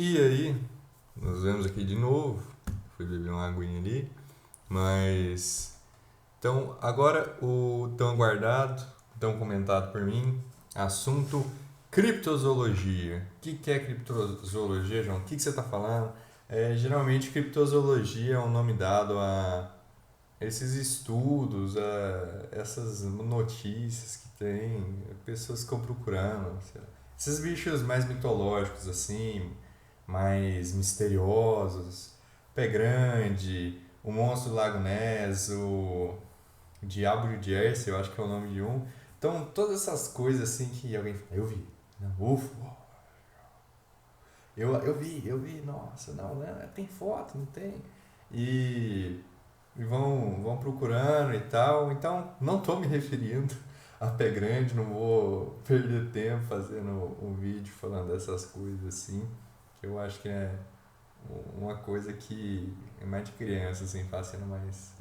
E aí, nós vemos aqui de novo. Fui beber uma aguinha ali. Mas. Então, agora o tão aguardado, tão comentado por mim, assunto criptozoologia. O que é criptozoologia, João? O que você está falando? Geralmente, criptozoologia é um nome dado a esses estudos, a essas notícias que tem, pessoas ficam procurando, sei lá. Esses bichos mais mitológicos, assim, mais misteriosos, Pé Grande, o Monstro do Lago Ness, o Diabo de Jersey, eu acho que é o nome de um. Então, todas essas coisas assim que alguém fala, eu vi, não, UFO, eu vi, nossa, não, né? Tem foto, não tem? E, e vão procurando e tal. Então, não estou me referindo a Pé Grande, não vou perder tempo fazendo um vídeo falando dessas coisas assim, que eu acho que é uma coisa que é mais de criança, assim, fazendo mais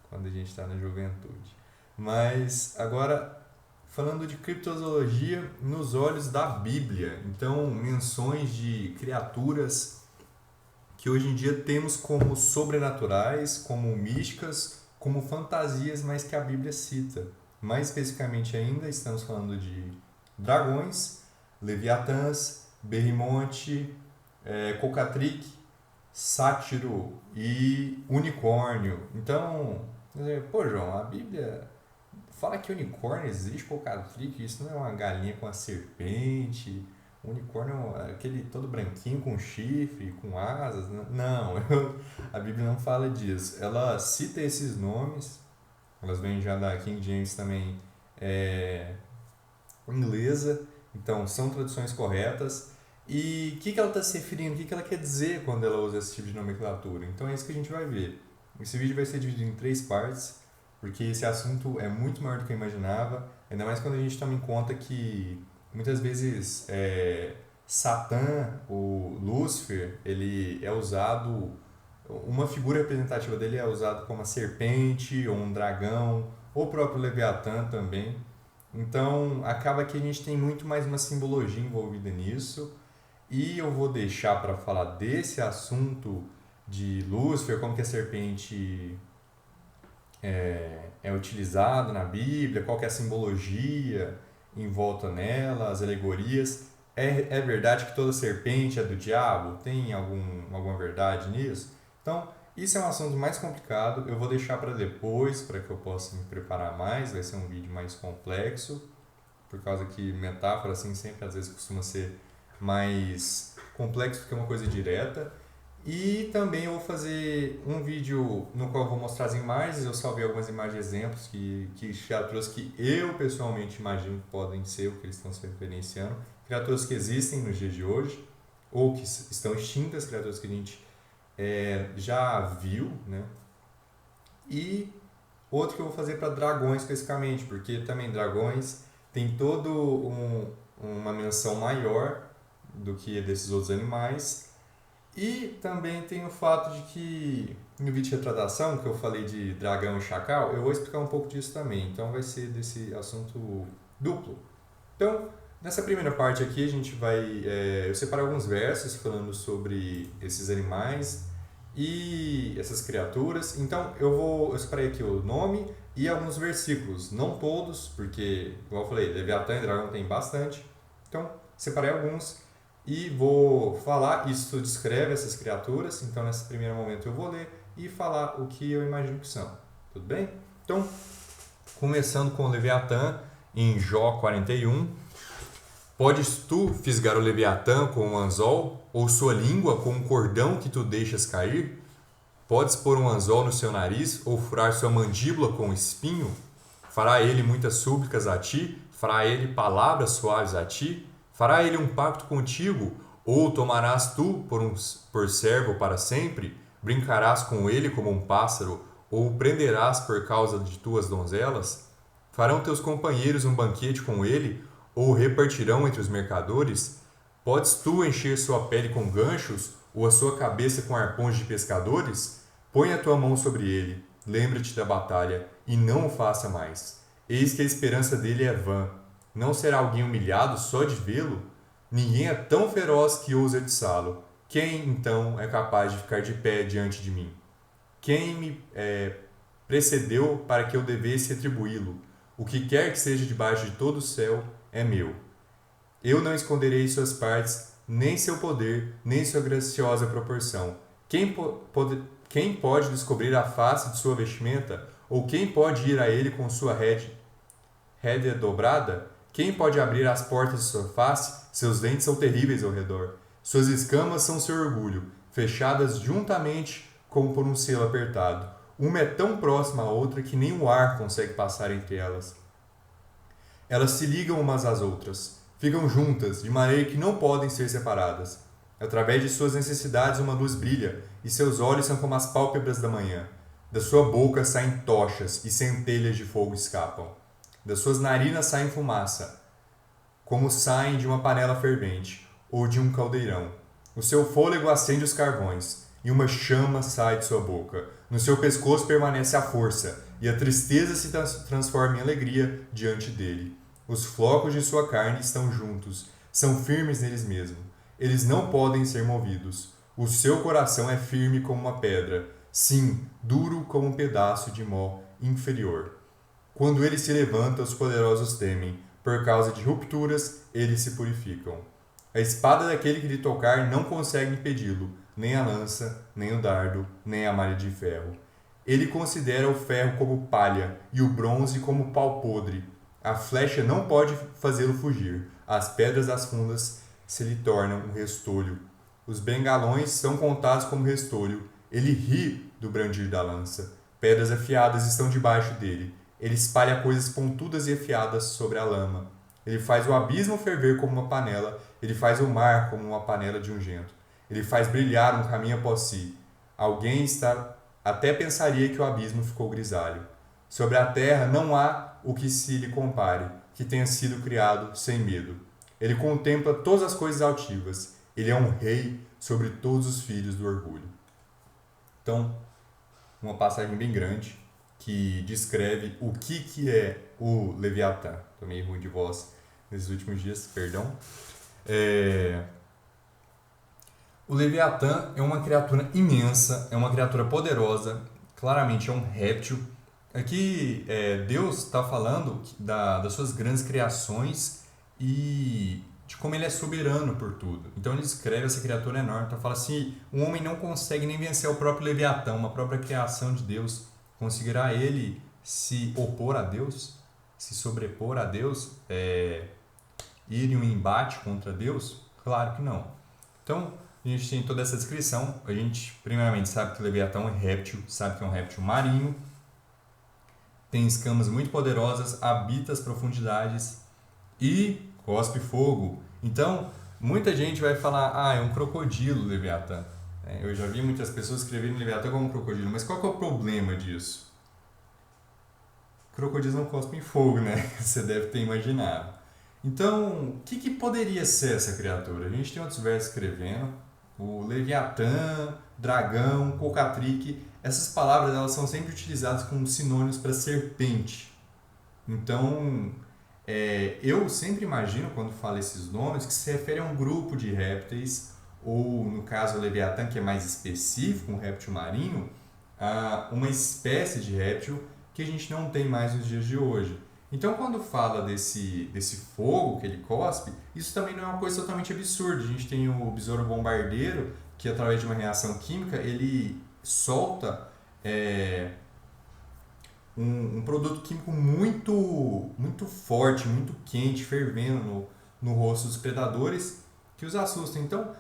quando a gente está na juventude. Mas agora falando de criptozoologia nos olhos da Bíblia. Então, menções de criaturas que hoje em dia temos como sobrenaturais, como místicas, como fantasias, mas que a Bíblia cita. Mais especificamente ainda, estamos falando de dragões, leviatãs, berrimonte, cocatric, sátiro e unicórnio. Então, pô, João, a Bíblia fala que unicórnio existe, cocatriz, isso não é uma galinha com a serpente. O unicórnio é aquele todo branquinho com chifre, com asas. Não, a Bíblia não fala disso. Ela cita esses nomes, elas vêm já da King James também, é, inglesa, então são traduções corretas. E o que ela está se referindo, o que ela quer dizer quando ela usa esse tipo de nomenclatura? Então é isso que a gente vai ver. Esse vídeo vai ser dividido em 3 partes, porque esse assunto é muito maior do que eu imaginava, ainda mais quando a gente toma em conta que muitas vezes Satã, o Lúcifer, ele é usado, uma figura representativa dele é usado como uma serpente ou um dragão, ou o próprio Leviatã também. Então acaba que a gente tem muito mais uma simbologia envolvida nisso. E eu vou deixar para falar desse assunto de Lúcifer, como que a serpente é utilizada na Bíblia, qual que é a simbologia em volta nela, as alegorias. É verdade que toda serpente é do diabo? Tem alguma verdade nisso? Então, isso é um assunto mais complicado. Eu vou deixar para depois, para que eu possa me preparar mais. Vai ser um vídeo mais complexo, por causa que metáfora assim sempre às vezes costuma ser mais complexo do que uma coisa direta. E também eu vou fazer um vídeo no qual eu vou mostrar as imagens. Eu salvei algumas imagens exemplos que criaturas que eu pessoalmente imagino que podem ser o que eles estão se referenciando. Criaturas que existem nos dias de hoje, ou que estão extintas, criaturas que a gente já viu, né? E outro que eu vou fazer para dragões especificamente, porque também dragões tem todo uma menção maior do que desses outros animais. E também tem o fato de que no vídeo de retratação, que eu falei de dragão e chacal, eu vou explicar um pouco disso também. Então vai ser desse assunto duplo. Então, nessa primeira parte aqui, a gente vai. Eu separei alguns versos falando sobre esses animais e essas criaturas. Então, eu separei aqui o nome e alguns versículos. Não todos, porque, igual eu falei, Leviatã e dragão tem bastante. Então, separei alguns e vou falar. Isso descreve essas criaturas. Então, nesse primeiro momento, eu vou ler e falar o que eu imagino que são. Tudo bem? Então, começando com o Leviatã, em Jó 41. Podes tu fisgar o Leviatã com um anzol, ou sua língua com um cordão que tu deixas cair? Podes pôr um anzol no seu nariz, ou furar sua mandíbula com um espinho? Fará ele muitas súplicas a ti? Fará ele palavras suaves a ti? Fará ele um pacto contigo? Ou tomarás tu por servo para sempre? Brincarás com ele como um pássaro? Ou o prenderás por causa de tuas donzelas? Farão teus companheiros um banquete com ele? Ou repartirão entre os mercadores? Podes tu encher sua pele com ganchos, ou a sua cabeça com arpões de pescadores? Põe a tua mão sobre ele, lembra-te da batalha, e não o faça mais. Eis que a esperança dele é vã. Não será alguém humilhado só de vê-lo? Ninguém é tão feroz que ouse atiçá-lo. quem então é capaz de ficar de pé diante de mim? Quem me precedeu para que eu devesse retribuí-lo? O que quer que seja debaixo de todo o céu é meu. Eu não esconderei suas partes, nem seu poder, nem sua graciosa proporção. Quem pode descobrir a face de sua vestimenta? Ou quem pode ir a ele com sua rédea dobrada? Quem pode abrir as portas de sua face? Seus dentes são terríveis ao redor. Suas escamas são seu orgulho, fechadas juntamente como por um selo apertado. Uma é tão próxima à outra que nem o ar consegue passar entre elas. Elas se ligam umas às outras, ficam juntas, de maneira que não podem ser separadas. Através de suas necessidades uma luz brilha, e seus olhos são como as pálpebras da manhã. Da sua boca saem tochas, e centelhas de fogo escapam. Das suas narinas saem fumaça, como saem de uma panela fervente, ou de um caldeirão. O seu fôlego acende os carvões, e uma chama sai de sua boca. No seu pescoço permanece a força, e a tristeza se transforma em alegria diante dele. Os flocos de sua carne estão juntos, são firmes neles mesmos. Eles não podem ser movidos. O seu coração é firme como uma pedra, sim, duro como um pedaço de mó inferior. Quando ele se levanta, os poderosos temem. Por causa de rupturas, eles se purificam. A espada daquele que lhe tocar não consegue impedi-lo, nem a lança, nem o dardo, nem a malha de ferro. Ele considera o ferro como palha e o bronze como pau podre. A flecha não pode fazê-lo fugir. As pedras das fundas se lhe tornam um restolho. Os bengalões são contados como restolho. Ele ri do brandir da lança. Pedras afiadas estão debaixo dele. Ele espalha coisas pontudas e afiadas sobre a lama. Ele faz o abismo ferver como uma panela. Ele faz o mar como uma panela de ungento. Ele faz brilhar um caminho após si. Alguém até pensaria que o abismo ficou grisalho. Sobre a terra não há o que se lhe compare, que tenha sido criado sem medo. Ele contempla todas as coisas altivas. Ele é um rei sobre todos os filhos do orgulho. Então, uma passagem bem grande que descreve o que é o Leviatã. Estou meio ruim de voz nesses últimos dias, perdão. O Leviatã é uma criatura imensa, é uma criatura poderosa, claramente é um réptil. Aqui Deus está falando das suas grandes criações e de como ele é soberano por tudo. Então ele descreve essa criatura enorme. Então fala assim, um homem não consegue nem vencer o próprio Leviatã, uma própria criação de Deus. Conseguirá ele se opor a Deus? Se sobrepor a Deus? Ir em um embate contra Deus? Claro que não. Então, a gente tem toda essa descrição. A gente, primeiramente, sabe que o Leviatã é um réptil, sabe que é um réptil marinho, tem escamas muito poderosas, habita as profundidades e cospe fogo. Então, muita gente vai falar, é um crocodilo Leviatã. Eu já vi muitas pessoas escreverem Leviatã como um crocodilo, mas qual que é o problema disso? Crocodilos não cospem fogo, né? Você deve ter imaginado. Então, o que poderia ser essa criatura? A gente tem outros versos escrevendo. O Leviatã, dragão, cocatrique, essas palavras elas são sempre utilizadas como sinônimos para serpente. Então, eu sempre imagino, quando falo esses nomes, que se refere a um grupo de répteis, ou no caso o Leviatã, que é mais específico, um réptil marinho, a uma espécie de réptil que a gente não tem mais nos dias de hoje. Então, quando fala desse fogo que ele cospe, isso também não é uma coisa totalmente absurda. A gente tem o besouro bombardeiro, que através de uma reação química, ele solta um produto químico muito forte, muito quente, fervendo no rosto dos predadores, que os assusta. Então,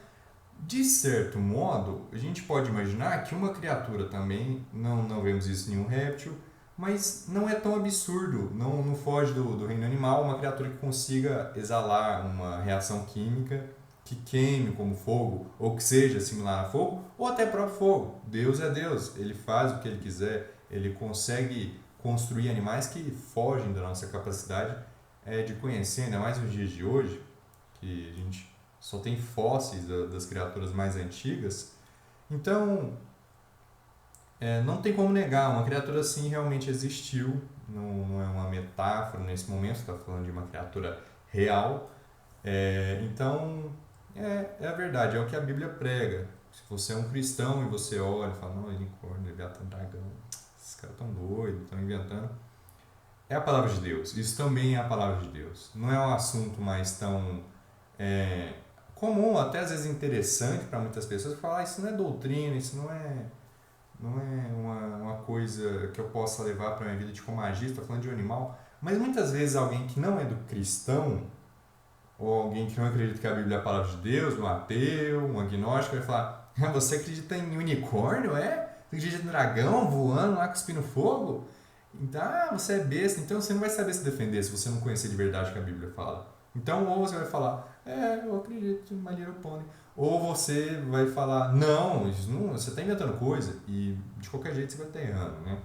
de certo modo, a gente pode imaginar que uma criatura também, não vemos isso em nenhum réptil, mas não é tão absurdo, não foge do reino animal, uma criatura que consiga exalar uma reação química que queime como fogo, ou que seja similar a fogo, ou até próprio fogo. Deus é Deus, ele faz o que ele quiser, ele consegue construir animais que fogem da nossa capacidade de conhecer, ainda mais nos dias de hoje, que a gente só tem fósseis das criaturas mais antigas. Então, não tem como negar, uma criatura assim realmente existiu, não é uma metáfora nesse momento, está falando de uma criatura real. Então, É a verdade, é o que a Bíblia prega. Se você é um cristão e você olha e fala, não, unicórnio, Leviatã, dragão, esses caras estão doidos, estão inventando. É a palavra de Deus. Isso também é a palavra de Deus. Não é um assunto mais tão comum, até às vezes interessante para muitas pessoas, falar, isso não é doutrina, isso não é uma coisa que eu possa levar para a minha vida de como agir, estou falando de um animal. Mas muitas vezes alguém que não é do cristão, ou alguém que não acredita que a Bíblia é a palavra de Deus, um ateu, um agnóstico, vai falar, você acredita em unicórnio, é? Você acredita em dragão voando lá cuspindo fogo? Então, você é besta, então você não vai saber se defender se você não conhecer de verdade o que a Bíblia fala. Então, ou você vai falar, eu acredito em My Little Pony. Ou você vai falar, não, isso não, você está inventando coisa, e de qualquer jeito você vai estar errando, né?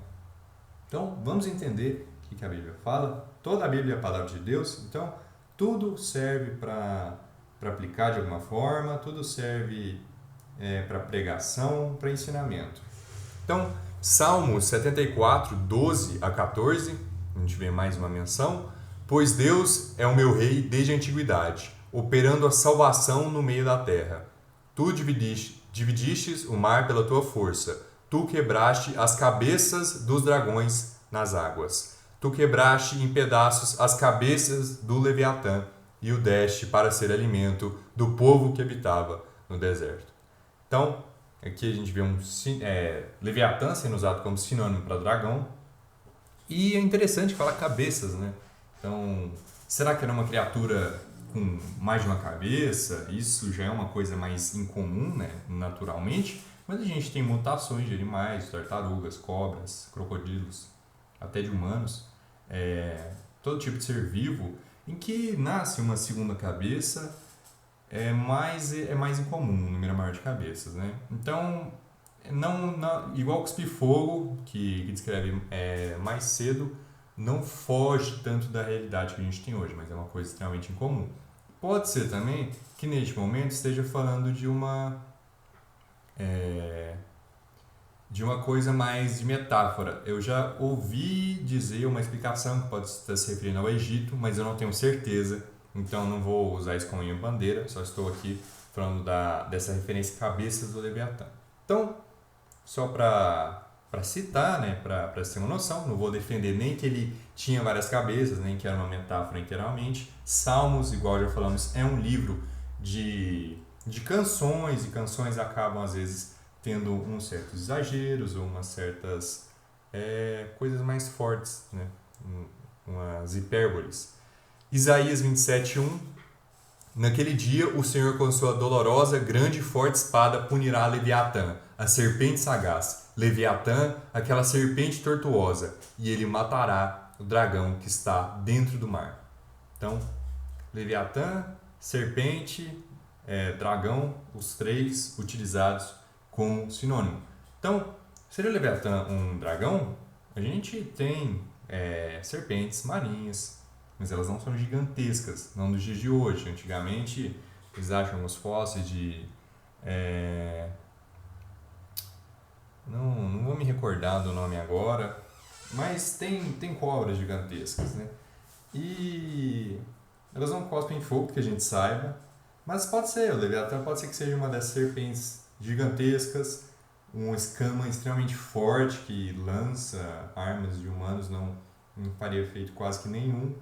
Então, vamos entender o que a Bíblia fala. Toda a Bíblia é a palavra de Deus, então tudo serve para aplicar de alguma forma, tudo serve para pregação, para ensinamento. Então, Salmos 74, 12 a 14, a gente vê mais uma menção. Pois Deus é o meu rei desde a antiguidade, operando a salvação no meio da terra. Tu dividistes o mar pela tua força, tu quebraste as cabeças dos dragões nas águas. Tu quebraste em pedaços as cabeças do Leviatã e o deste para ser alimento do povo que habitava no deserto. Então, aqui a gente vê Leviatã sendo usado como sinônimo para dragão. E é interessante falar cabeças, né? Então, será que era uma criatura com mais de uma cabeça? Isso já é uma coisa mais incomum, né? Naturalmente. Mas a gente tem mutações de animais, tartarugas, cobras, crocodilos, até de humanos. Todo tipo de ser vivo em que nasce uma segunda cabeça é mais incomum, um número maior de cabeças, né? Então, não, igual cuspir fogo, que descreve mais cedo, não foge tanto da realidade que a gente tem hoje, mas é uma coisa extremamente incomum. Pode ser também que neste momento esteja falando de uma coisa mais de metáfora. Eu já ouvi dizer uma explicação que pode estar se referindo ao Egito, mas eu não tenho certeza, então não vou usar isso como minha bandeira, só estou aqui falando dessa referência cabeças do Leviatã. Então, só para citar, né, para ter uma noção, não vou defender nem que ele tinha várias cabeças, nem que era uma metáfora inteiramente. Salmos, igual já falamos, é um livro de canções, e canções acabam às vezes tendo uns certos exageros ou umas certas coisas mais fortes, né, umas hipérboles. Isaías 27:1. Naquele dia o Senhor com sua dolorosa, grande e forte espada punirá Leviatã, a serpente sagaz, Leviatã, aquela serpente tortuosa, e ele matará o dragão que está dentro do mar. Então, Leviatã, serpente, dragão, os três utilizados como sinônimo. Então, seria o Leviatã um dragão? A gente tem serpentes marinhas, mas elas não são gigantescas, não nos dias de hoje. Antigamente, eles acham os fósseis de... Não vou me recordar do nome agora, mas tem cobras gigantescas, né? E elas não cospem fogo, que a gente saiba, mas pode ser, o Leviatã pode ser que seja uma dessas serpentes gigantescas, uma escama extremamente forte que lança armas de humanos, não faria efeito quase que nenhum.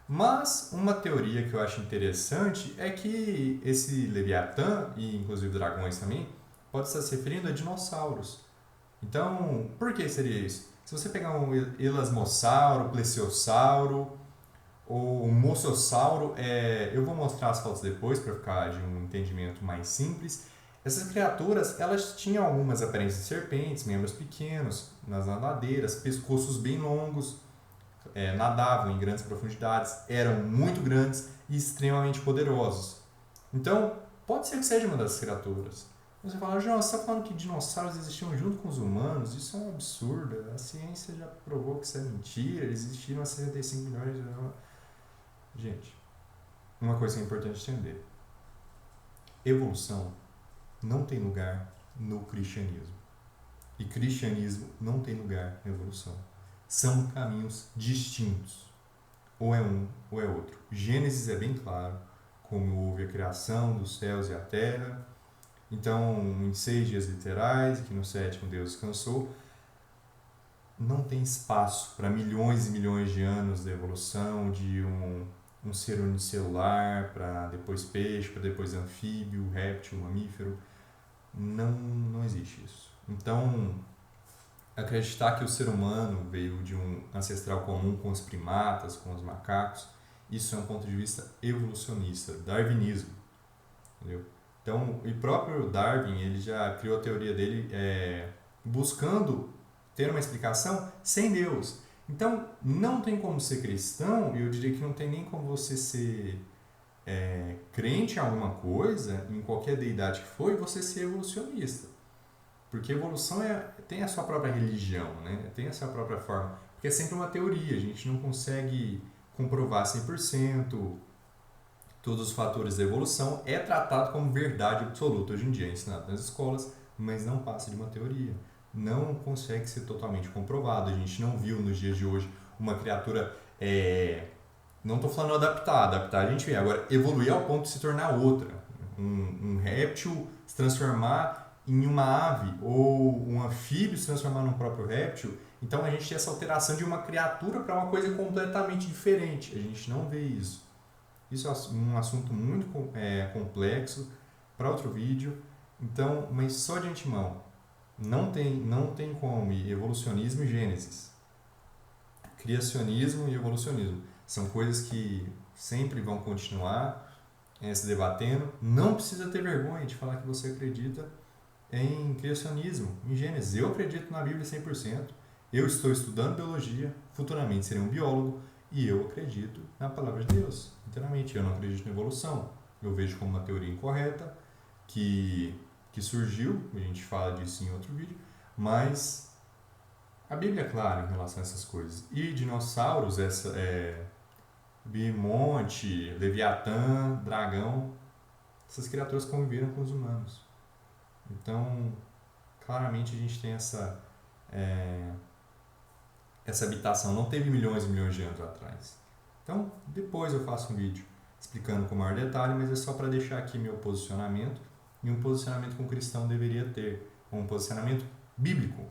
Mas uma teoria que eu acho interessante é que esse Leviatã, e inclusive dragões também, pode estar se referindo a dinossauros. Então, por que seria isso? Se você pegar um elasmossauro, plesiosauro ou um mosasauro, eu vou mostrar as fotos depois para ficar de um entendimento mais simples. Essas criaturas, elas tinham algumas aparências de serpentes, membros pequenos, nas nadadeiras, pescoços bem longos, nadavam em grandes profundidades, eram muito grandes e extremamente poderosos. Então, pode ser que seja uma dessas criaturas. Você fala, João, você está falando que dinossauros existiam junto com os humanos? Isso é um absurdo. A ciência já provou que isso é mentira. Eles existiram há 65 milhões de anos. Gente, uma coisa que é importante entender. Evolução não tem lugar no cristianismo. E cristianismo não tem lugar na evolução. São caminhos distintos. Ou é um ou é outro. Gênesis é bem claro como houve a criação dos céus e a terra. Então, em 6 dias literais, que no 7º Deus descansou, não tem espaço para milhões e milhões de anos de evolução de um ser unicelular, para depois peixe, para depois anfíbio, réptil, mamífero. Não existe isso. Então, acreditar que o ser humano veio de um ancestral comum com os primatas, com os macacos, isso é um ponto de vista evolucionista, darwinismo, entendeu? Então, o próprio Darwin, ele já criou a teoria dele buscando ter uma explicação sem Deus. Então, não tem como ser cristão, eu diria que não tem nem como você ser crente em alguma coisa, em qualquer deidade que for, e você ser evolucionista. Porque evolução tem a sua própria religião, né? Tem a sua própria forma. Porque é sempre uma teoria, a gente não consegue comprovar 100% todos os fatores da evolução. É tratado como verdade absoluta hoje em dia, é ensinado nas escolas, mas não passa de uma teoria. Não consegue ser totalmente comprovado. A gente não viu nos dias de hoje uma criatura... não estou falando adaptar a gente vê. Agora, evoluir ao ponto de se tornar outra. Um réptil se transformar em uma ave, ou um anfíbio se transformar num próprio réptil. Então a gente tem essa alteração de uma criatura para uma coisa completamente diferente. A gente não vê isso. Isso é um assunto muito complexo para outro vídeo. Então, mas só de antemão, não tem como ir evolucionismo e Gênesis. Criacionismo e evolucionismo são coisas que sempre vão continuar se debatendo. Não precisa ter vergonha de falar que você acredita em criacionismo, em Gênesis. Eu acredito na Bíblia 100%. Eu estou estudando biologia, futuramente serei um biólogo, e eu acredito na palavra de Deus, inteiramente. Eu não acredito na evolução. Eu vejo como uma teoria incorreta, que surgiu, a gente fala disso em outro vídeo, mas a Bíblia é clara em relação a essas coisas. E dinossauros, Bimonte, Leviatã, dragão, essas criaturas conviveram com os humanos. Então, claramente a gente tem essa habitação. Não teve milhões e milhões de anos atrás. Então, depois eu faço um vídeo explicando com maior detalhe, mas é só para deixar aqui meu posicionamento, e um posicionamento que um cristão deveria ter, um posicionamento bíblico,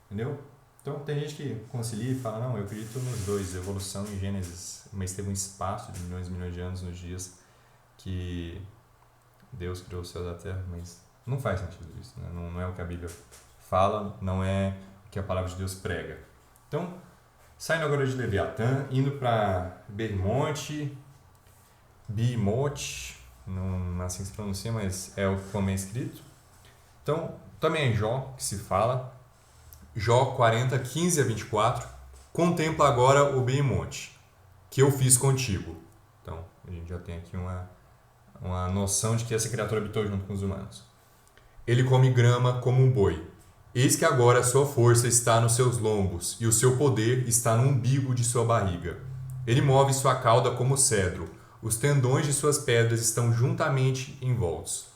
entendeu? Então, tem gente que concilia e fala, não, eu acredito nos dois, evolução e Gênesis, mas teve um espaço de milhões e milhões de anos nos dias que Deus criou os céus e a terra, mas não faz sentido isso, né? Não é o que a Bíblia fala, não é o que a palavra de Deus prega. Então, saindo agora de Leviatã, indo para Bimote, não é assim que se pronuncia, mas é como é escrito. Então, também é Jó que se fala. Jó 40, 15 a 24. Contempla agora o Bimote, que eu fiz contigo. Então, a gente já tem aqui uma noção de que essa criatura habitou junto com os humanos. Ele come grama como um boi. Eis que agora a sua força está nos seus lombos, e o seu poder está no umbigo de sua barriga. Ele move sua cauda como cedro, os tendões de suas pedras estão juntamente envoltos.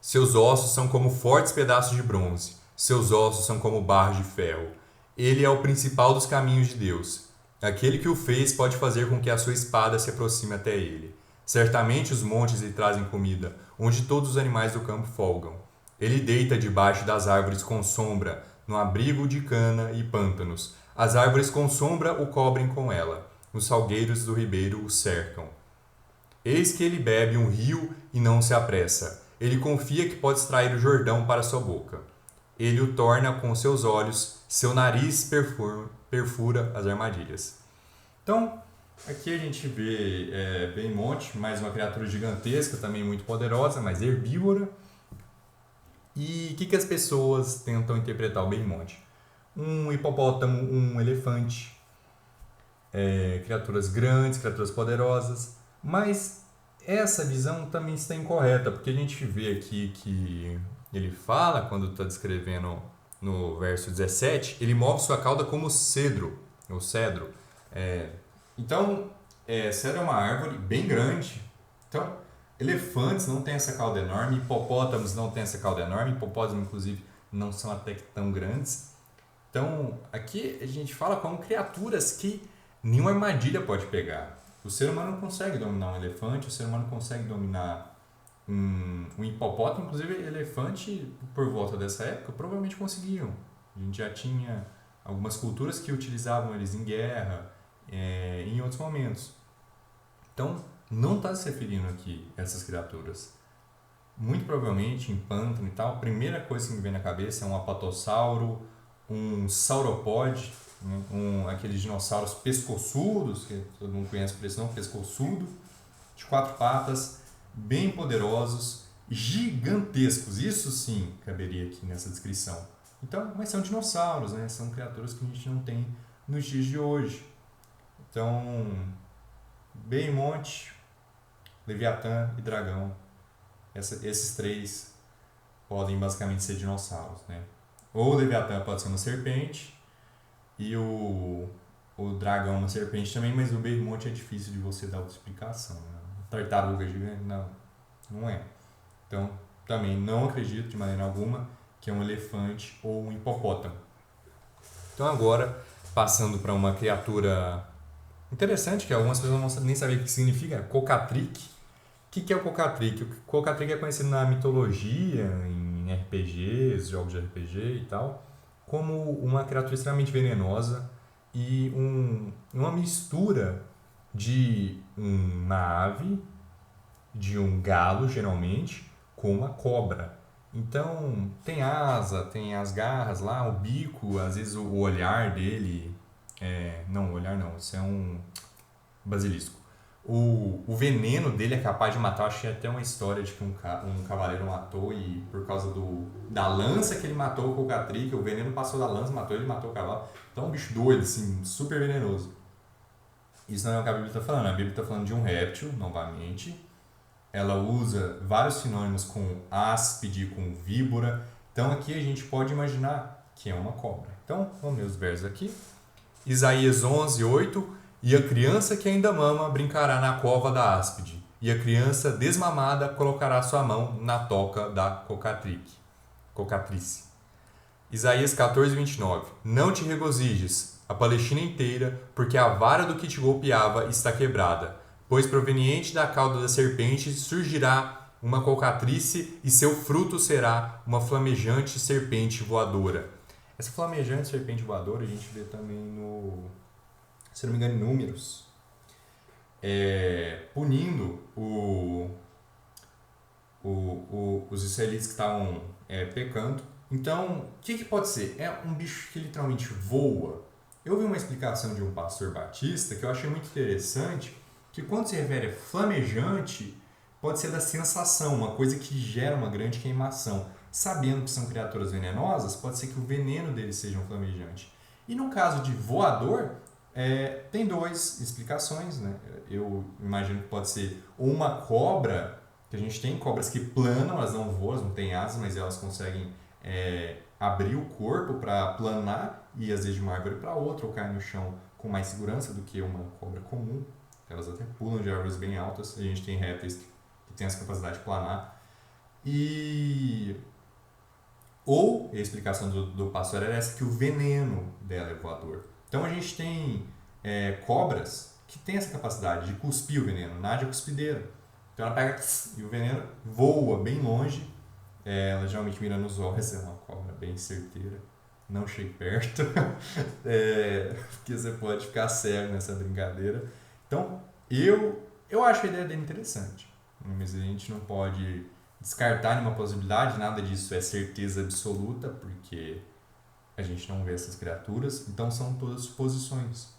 Seus ossos são como fortes pedaços de bronze, seus ossos são como barras de ferro. Ele é o principal dos caminhos de Deus. Aquele que o fez pode fazer com que a sua espada se aproxime até ele. Certamente os montes lhe trazem comida, onde todos os animais do campo folgam. Ele deita debaixo das árvores com sombra, no abrigo de cana e pântanos. As árvores com sombra o cobrem com ela. Os salgueiros do ribeiro o cercam. Eis que ele bebe um rio e não se apressa. Ele confia que pode extrair o Jordão para sua boca. Ele o torna com seus olhos, seu nariz perfura as armadilhas. Então, aqui a gente vê Bimote, mais uma criatura gigantesca, também muito poderosa, mas herbívora. E o que as pessoas tentam interpretar o Bimote? Um hipopótamo, um elefante, criaturas grandes, criaturas poderosas, mas essa visão também está incorreta, porque a gente vê aqui que ele fala, quando está descrevendo no verso 17, ele move sua cauda como cedro, ou cedro. Então, cedro é uma árvore bem grande. Então, elefantes não têm essa cauda enorme, hipopótamos não têm essa cauda enorme, hipopótamos, inclusive, não são até que tão grandes. Então, aqui a gente fala como criaturas que nenhuma armadilha pode pegar. O ser humano não consegue dominar um elefante, o ser humano consegue dominar um hipopótamo, inclusive elefante, por volta dessa época, provavelmente conseguiam. A gente já tinha algumas culturas que utilizavam eles em guerra, em outros momentos. Então, não está se referindo aqui a essas criaturas. Muito provavelmente, em pântano e tal, a primeira coisa que me vem na cabeça é um apatossauro, um sauropode, né? Aqueles dinossauros pescoçudos, que todo mundo conhece por esse nome, pescoçudo, de 4 patas, bem poderosos, gigantescos. Isso sim caberia aqui nessa descrição. Então, mas são dinossauros, né? São criaturas que a gente não tem nos dias de hoje. Então, Behemoth, Leviatã e Dragão, esses 3 podem basicamente ser dinossauros, né? Ou o Leviatã pode ser uma serpente e o dragão uma serpente também, mas o Behemoth é difícil de você dar outra explicação, né? Tartaruga gigante, não é. Então, também não acredito de maneira alguma que é um elefante ou um hipopótamo. Então agora, passando para uma criatura interessante, que algumas pessoas não vão nem saber o que significa, Cocatric. O que é o Cocatric? O Cocatric é conhecido na mitologia, em RPGs, jogos de RPG e tal, como uma criatura extremamente venenosa e uma mistura de uma ave, de um galo, geralmente, com uma cobra. Então, tem asa, tem as garras lá, o bico, às vezes o olhar dele... não, o olhar não, isso é um basilisco. O veneno dele é capaz de matar, acho que é até uma história de que um cavaleiro matou e por causa da lança que ele matou o Cocatric, o veneno passou da lança, matou ele, matou o cavalo. Então é um bicho doido, assim, super venenoso. Isso não é o que a Bíblia está falando. A Bíblia está falando de um réptil, novamente. Ela usa vários sinônimos com áspide, com víbora. Então aqui a gente pode imaginar que é uma cobra. Então, vamos ler os versos aqui. Isaías 11, 8. E a criança que ainda mama brincará na cova da áspide, e a criança desmamada colocará sua mão na toca da cocatrice. Isaías 14, 29. Não te regozijes, a Palestina inteira, porque a vara do que te golpeava está quebrada, pois proveniente da cauda da serpente surgirá uma cocatrice, e seu fruto será uma flamejante serpente voadora. Essa flamejante serpente voadora a gente vê também se não me engano, em Números, punindo os israelitas que estavam pecando. Então, o que pode ser? É um bicho que literalmente voa. Eu vi uma explicação de um pastor batista que eu achei muito interessante, que quando se refere a flamejante, pode ser da sensação, uma coisa que gera uma grande queimação. Sabendo que são criaturas venenosas, pode ser que o veneno deles seja um flamejante. E no caso de voador, tem 2 explicações, né? Eu imagino que pode ser uma cobra, que a gente tem cobras que planam, elas não voam, não têm asas, mas elas conseguem abrir o corpo para planar e às vezes de uma árvore para outra ou cair no chão com mais segurança do que uma cobra comum. Elas até pulam de árvores bem altas, a gente tem répteis que têm essa capacidade de planar. Ou a explicação do pastor era essa, que o veneno dela é voador. Então a gente tem cobras que têm essa capacidade de cuspir o veneno, Nádia cuspideira. Então ela pega e o veneno voa bem longe, ela geralmente mira nos olhos, é uma cobra bem certeira, não chegue perto, porque você pode ficar cego nessa brincadeira. Então eu acho a ideia dele interessante, mas a gente não pode descartar nenhuma possibilidade, nada disso é certeza absoluta, porque a gente não vê essas criaturas, então são todas suposições.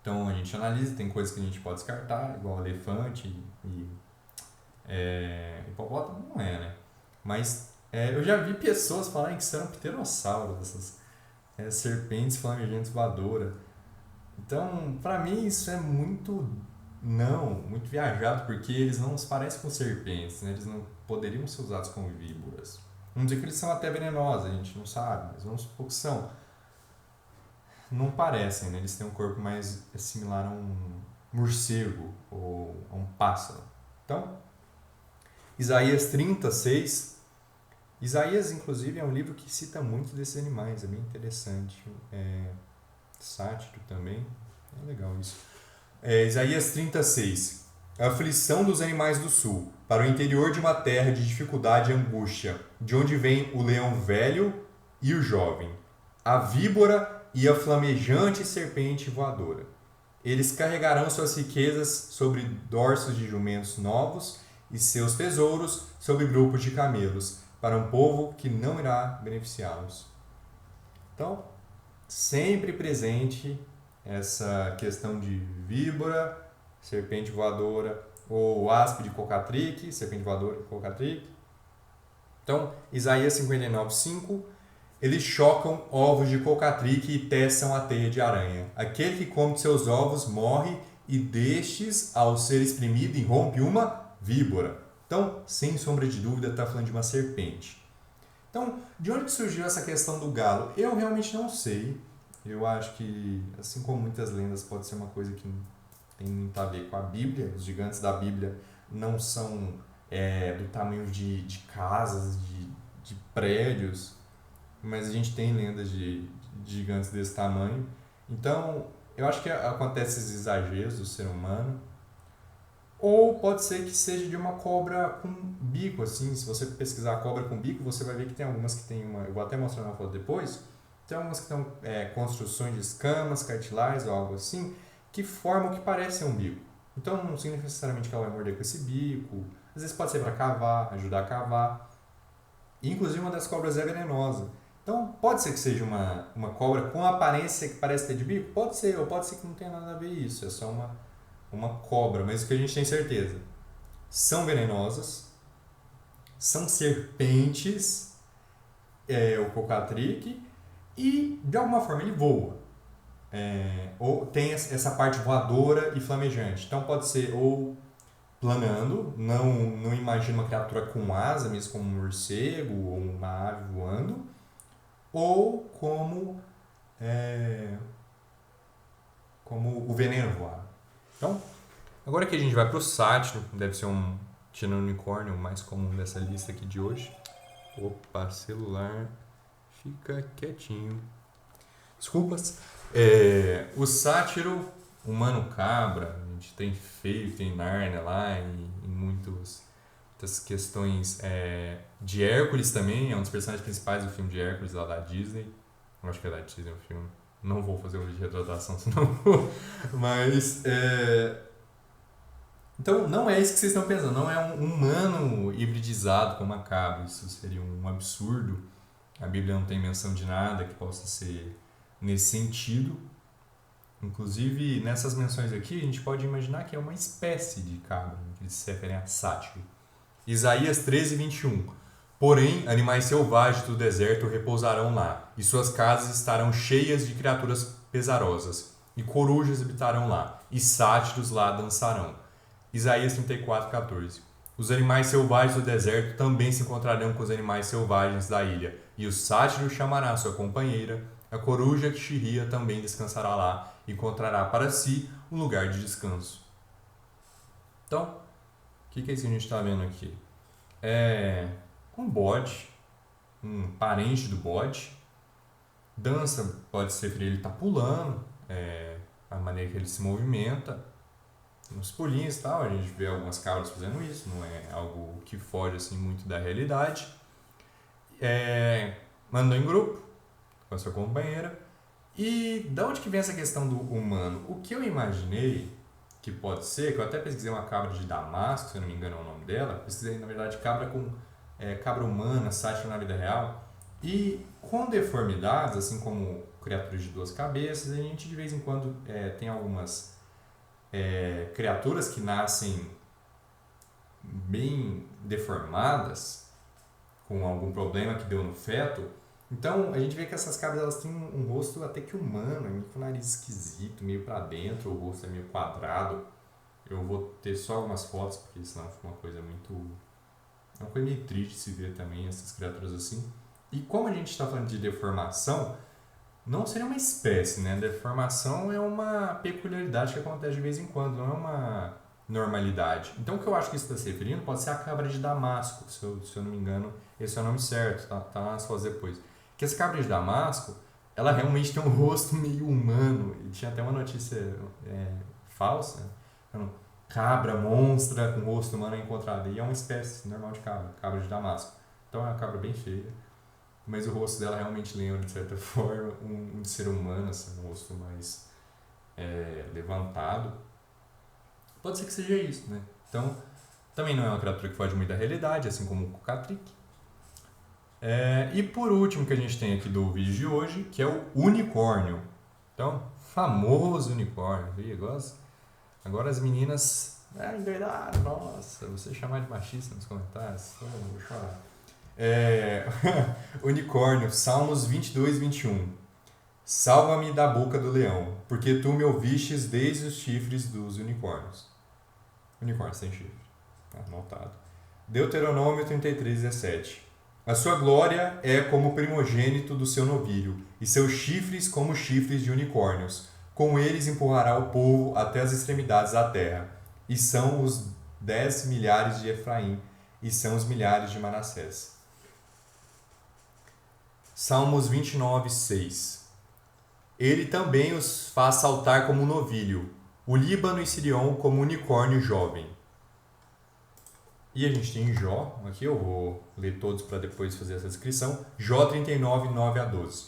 Então a gente analisa, tem coisas que a gente pode descartar, igual elefante e hipopótamo, não é, né? Mas eu já vi pessoas falarem que isso eram pterossauros, essas serpentes flamejantes voadoras. Então, pra mim isso é muito viajado, porque eles não se parecem com serpentes, né? Eles não poderiam ser usados como víboras. Vamos dizer que eles são até venenosos, a gente não sabe, mas vamos supor que são. Não parecem, né? Eles têm um corpo mais similar a um morcego ou a um pássaro. Então, Isaías 36. Isaías, inclusive, é um livro que cita muito desses animais, é bem interessante. Sátiro também, é legal isso. Isaías 36. A aflição dos animais do sul, para o interior de uma terra de dificuldade e angústia, de onde vem o leão velho e o jovem, a víbora e a flamejante serpente voadora. Eles carregarão suas riquezas sobre dorsos de jumentos novos e seus tesouros sobre grupos de camelos, para um povo que não irá beneficiá-los. Então, sempre presente essa questão de víbora, serpente voadora, ou áspide cocatrique, serpente voadora, cocatrique. Então, Isaías 59:5, eles chocam ovos de cocatrique e teçam a teia de aranha. Aquele que come de seus ovos morre, e destes, ao ser exprimido, irrompe uma víbora. Então, sem sombra de dúvida, está falando de uma serpente. Então, de onde surgiu essa questão do galo? Eu realmente não sei. Eu acho que, assim como muitas lendas, pode ser uma coisa que tem muito a ver com a Bíblia. Os gigantes da Bíblia não são do tamanho de casas, de prédios, mas a gente tem lendas de gigantes desse tamanho. Então, eu acho que acontece esses exageros do ser humano. Ou pode ser que seja de uma cobra com bico, assim. Se você pesquisar a cobra com bico, você vai ver que tem algumas que tem uma... Eu vou até mostrar uma foto depois. Tem algumas que têm construções de escamas, cartilagens ou algo assim, que formam o que parece ser um bico. Então não significa necessariamente que ela vai morder com esse bico. Às vezes pode ser para cavar, ajudar a cavar. E, inclusive uma das cobras é venenosa. Então pode ser que seja uma cobra com aparência que parece ter de bico? Pode ser, ou pode ser que não tenha nada a ver isso. É só uma cobra, mas o que a gente tem certeza. São venenosas, são serpentes, o cocatrique, e de alguma forma ele voa. Ou tem essa parte voadora e flamejante. Então pode ser ou planando, não imagina uma criatura com asa, mesmo como um morcego ou uma ave voando, ou como o veneno voado. Então, agora que a gente vai para o sátiro, deve ser um tiranunicórnio o mais comum dessa lista aqui de hoje. Opa, celular, fica quietinho. Desculpas. O sátiro, humano cabra, a gente tem feio, tem Nárnia lá, e muitas questões de Hércules também, é um dos personagens principais do filme de Hércules lá da Disney. Eu acho que é da Disney o filme. Não vou fazer um vídeo de retratação, senão vou. Mas, então, não é isso que vocês estão pensando. Não é um humano hibridizado com uma cabra. Isso seria um absurdo. A Bíblia não tem menção de nada que possa ser nesse sentido. Inclusive, nessas menções aqui, a gente pode imaginar que é uma espécie de cabra, que eles se referem a sátiro. Isaías 13:21. Porém, animais selvagens do deserto repousarão lá, e suas casas estarão cheias de criaturas pesarosas, e corujas habitarão lá, e sátiros lá dançarão. Isaías 34:14. Os animais selvagens do deserto também se encontrarão com os animais selvagens da ilha, e o sátiro chamará sua companheira, a coruja que chirria também descansará lá, e encontrará para si um lugar de descanso. Então, o que é isso que a gente está vendo aqui? Um bode, um parente do bode. Dança pode ser que ele está pulando, a maneira que ele se movimenta, uns pulinhos e tal. A gente vê algumas cabras fazendo isso, não é algo que foge assim muito da realidade. Andam em grupo com a sua companheira. E de onde que vem essa questão do humano? O que eu imaginei que pode ser, que eu até pesquisei uma cabra de Damasco, se eu não me engano é o nome dela, pesquisei na verdade cabra humana, sátiro na vida real, e com deformidades, assim como criaturas de duas cabeças, a gente de vez em quando tem algumas criaturas que nascem bem deformadas, com algum problema que deu no feto. Então a gente vê que essas cabras elas têm um rosto até que humano, meio com o nariz esquisito, meio para dentro, o rosto é meio quadrado. Eu vou ter só algumas fotos, porque senão fica uma coisa meio triste de se ver também, essas criaturas assim. E como a gente está falando de deformação, não seria uma espécie, né? Deformação é uma peculiaridade que acontece de vez em quando, não é uma normalidade. Então o que eu acho que isso está se referindo pode ser a cabra de Damasco, se eu não me engano, esse é o nome certo, tá nas fotos depois. Que essa cabra de Damasco, ela realmente tem um rosto meio humano. E tinha até uma notícia falsa. Então, cabra monstra com rosto humano é encontrada. E é uma espécie normal de cabra, cabra de Damasco. Então é uma cabra bem feia. Mas o rosto dela realmente lembra, de certa forma, um ser humano, assim, um rosto mais levantado. Pode ser que seja isso, né? Então, também não é uma criatura que foge muito da realidade, assim como o Cocatric. E por último que a gente tem aqui do vídeo de hoje, que é o unicórnio. Então, famoso unicórnio. Agora as meninas endoidaram, nossa, você chamar de machista nos comentários, eu vou chorar. Unicórnio, Salmos 22, 21. Salva-me da boca do leão, porque tu me ouvistes desde os chifres dos unicórnios. Unicórnio sem chifre. Anotado. Deuteronômio 33, 17. A sua glória é como o primogênito do seu novilho, e seus chifres como chifres de unicórnios. Com eles empurrará o povo até as extremidades da terra. E são os 10 milhares de Efraim, e são os milhares de Manassés. Salmos 29, 6. Ele também os faz saltar como um novilho, o Líbano e Sirion como um unicórnio jovem. E a gente tem Jó, aqui eu vou ler todos para depois fazer essa descrição. Jó 39, 9 a 12.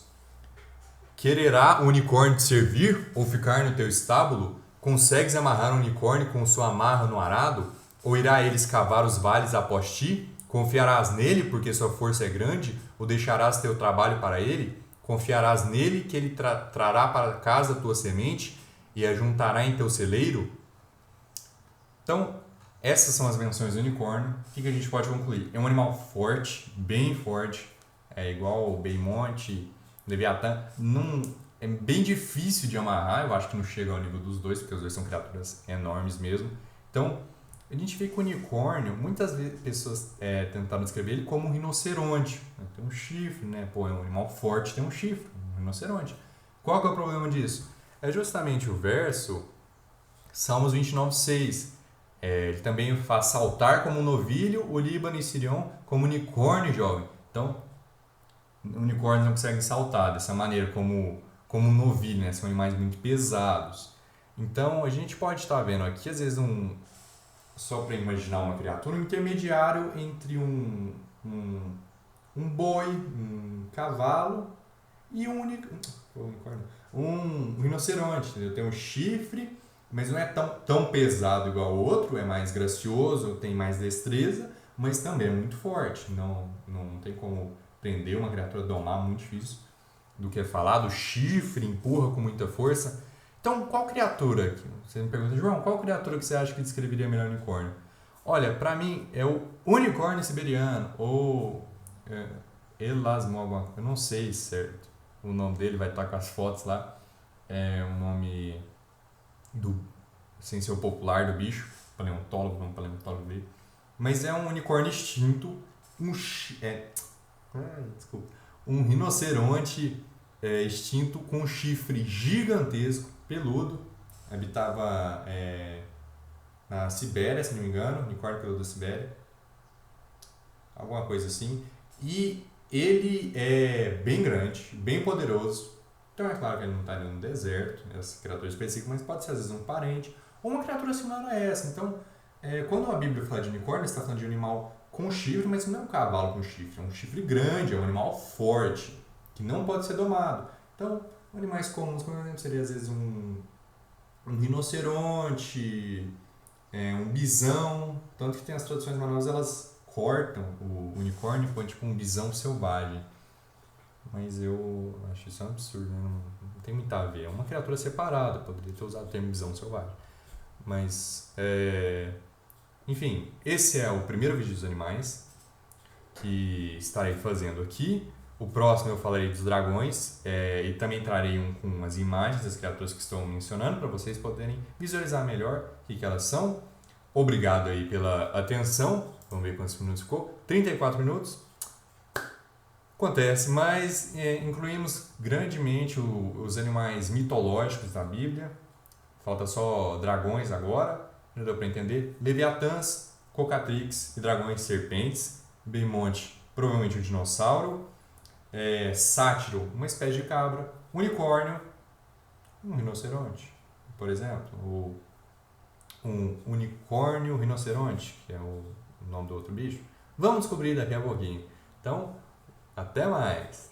Quererá o unicórnio te servir ou ficar no teu estábulo? Consegues amarrar um unicórnio com sua amarra no arado? Ou irá ele escavar os vales após ti? Confiarás nele porque sua força é grande? Ou deixarás teu trabalho para ele? Confiarás nele que ele trará para casa a tua semente e a juntará em teu celeiro? Então, essas são as menções do unicórnio. O que a gente pode concluir? É um animal forte, bem forte, é igual o Beimonte, Leviatã. É bem difícil de amarrar, eu acho que não chega ao nível dos dois, porque os dois são criaturas enormes mesmo. Então, a gente vê que o unicórnio, muitas pessoas tentaram descrever ele como um rinoceronte. Tem um chifre, né? É um animal forte, tem um chifre, um rinoceronte. Qual que é o problema disso? É justamente o verso, Salmos 29, 6. Ele também faz saltar como um novilho, o Líbano e Sirion como unicórnio jovem. Então, unicórnios não conseguem saltar dessa maneira como um novilho, né? São animais muito pesados. Então, a gente pode estar vendo aqui, às vezes, só para imaginar uma criatura, um intermediário entre um boi, um cavalo e um rinoceronte. Entendeu? Tem um chifre, mas não é tão pesado igual o outro, é mais gracioso, tem mais destreza, mas também é muito forte. Não tem como prender uma criatura, domar, muito difícil. Do que é falado, o chifre empurra com muita força. Então, qual criatura? Você me pergunta, João, qual criatura que você acha que descreveria melhor o unicórnio? Olha, para mim é o unicórnio siberiano, ou Elasmo, alguma coisa, eu não sei certo. O nome dele vai estar com as fotos lá. É um nome sem ser o popular do bicho, paleontólogo, não paleontólogo dele. Mas é um unicórnio extinto, um rinoceronte extinto com um chifre gigantesco, peludo, habitava na Sibéria, se não me engano, unicórnio peludo da Sibéria, alguma coisa assim, e ele é bem grande, bem poderoso. Então é claro que ele não está ali no deserto, essa criatura específica, mas pode ser às vezes um parente, ou uma criatura similar a essa. Então, quando a Bíblia fala de unicórnio, está falando de um animal com chifre, mas não é um cavalo com chifre, é um chifre grande, é um animal forte, que não pode ser domado. Então, animais comuns, por exemplo, seria às vezes um rinoceronte, um bisão, tanto que tem as traduções manuais, elas cortam o unicórnio e põem tipo um bisão selvagem. Mas eu acho isso um absurdo, né? Não tem muito a ver. É uma criatura separada, poderia ter usado o termo bisão selvagem. Mas, enfim, esse é o primeiro vídeo dos animais que estarei fazendo aqui. O próximo eu falarei dos dragões e também trarei um com as imagens das criaturas que estou mencionando para vocês poderem visualizar melhor o que elas são. Obrigado aí pela atenção. Vamos ver quantos minutos ficou. 34 minutos. Acontece, mas incluímos grandemente os animais mitológicos da Bíblia. Falta só dragões agora, já deu para entender. Leviatãs, cocatrix e dragões serpentes. Beimonte, provavelmente um dinossauro. Sátiro, uma espécie de cabra. Unicórnio, um rinoceronte, por exemplo. Ou um unicórnio rinoceronte, que é o nome do outro bicho? Vamos descobrir daqui a pouquinho. Então, até mais!